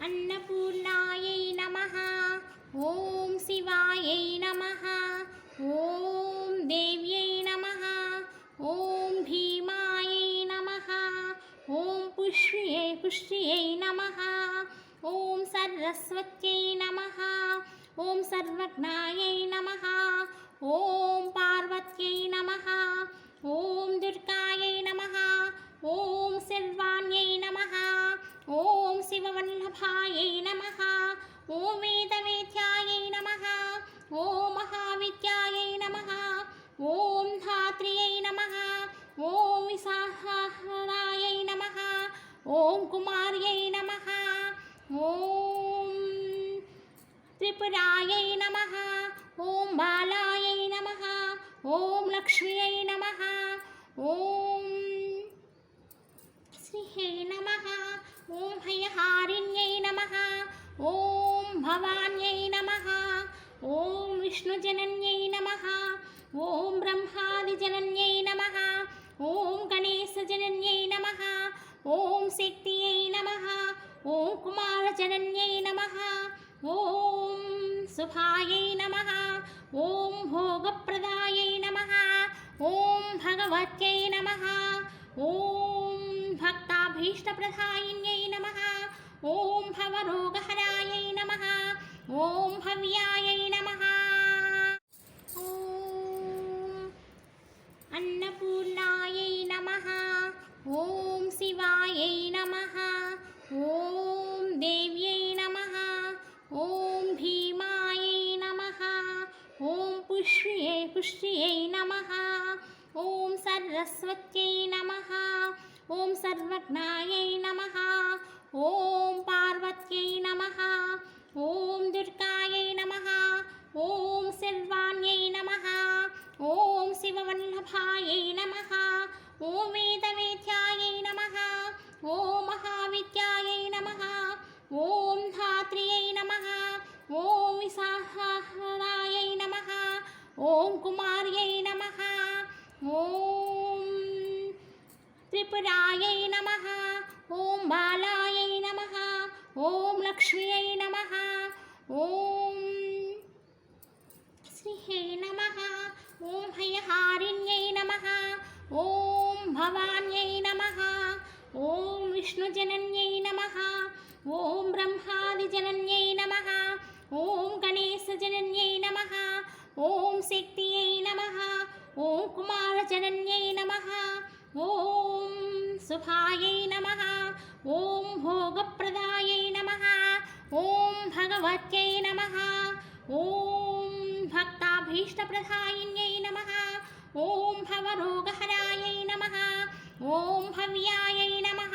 अन्नपूर्णायै नमः। ॐ शिवायै नमः। ॐ देव्यै नमः। ॐ भीमायै नमः। ॐ पुष्ट्यै नमः। ॐ सरस्वत्यै नमः। ॐ सर्वज्ञायै नमः। ॐ पार्वत्यै नमः। ॐ दुर्गायै नमः। ॐ सर्वाण्यै नमः। ॐ शिववल्लभायै नमः। ॐ वेदवेद्यायै नमः। ॐ महाविद्यायै नमः। ॐ धात्र्यै नमः। ॐ विशाखायै नमः। ॐ कुमार्यै नमः। ॐ त्रिपुरायै नमः। ॐ बालायै नमः। ॐ लक्ष्म्यै नमः। ॐ श्रीये नमः। ॐ भयहारिण्यै नमः। ॐ भवान्यै नमः। ॐ विष्णुजनन्यै नमः। ॐ ब्रह्मादिजनन्यै नमः। ॐ गणेशजनन्यै नमः। ॐ शक्त्यै नमः। ॐ कुमारजनन्यै नमः। ॐ शुभायै नमः। ॐ भोगप्रदायै नमः। ॐ भगवत्यै नमः। ॐ भक्ताभीष्टप्रदायिन्यै नमः। ॐ भवरोगहरायै नमः। ॐ भव्यायै नमः। ॐ अन्नपूर्णायै नमः। ॐ शिवायै नमः। ॐ देव्यै नमः। ॐ भीमायै नमः। ॐ पुष्ट्यै नमः। ॐ सरस्वत्यै नमः। ॐ सर्वज्ञायै नमः। ॐ पार्वत्यै नमः। ॐ दुर्गायै नमः। ॐ सर्वाण्यै नमः। ॐ शिववल्लभायै नमः। ॐ वेदवेद्यायै नमः। ॐ महाविद्यायै नमः। ॐ धात्र्यै नमः। ॐ विशाखायै नमः। ॐ कुमार्यै नमः। ॐ त्रिपुरायै नमः। ॐ बालायै नमः। ॐ लक्ष्म्यै नमः। ॐ श्रीये नमः। ॐ भयहारिण्यै नमः। ॐ भवान्यै नमः। ॐ विष्णुजनन्यै नमः। ॐ ब्रह्मादिजनन्यै नमः। ॐ गणेशजनन्यै नमः। ॐ शक्त्यै नमः। ॐ कुमारजनन्यै नमः। ॐ शुभायै नमः। ॐ भोगप्रदायै नमः। ॐ भगवत्यै नमः। ॐ भक्ताभीष्टप्रदायिन्यै नमः। ॐ भवरोगहरायै नमः। ॐ भव्यायै नमः।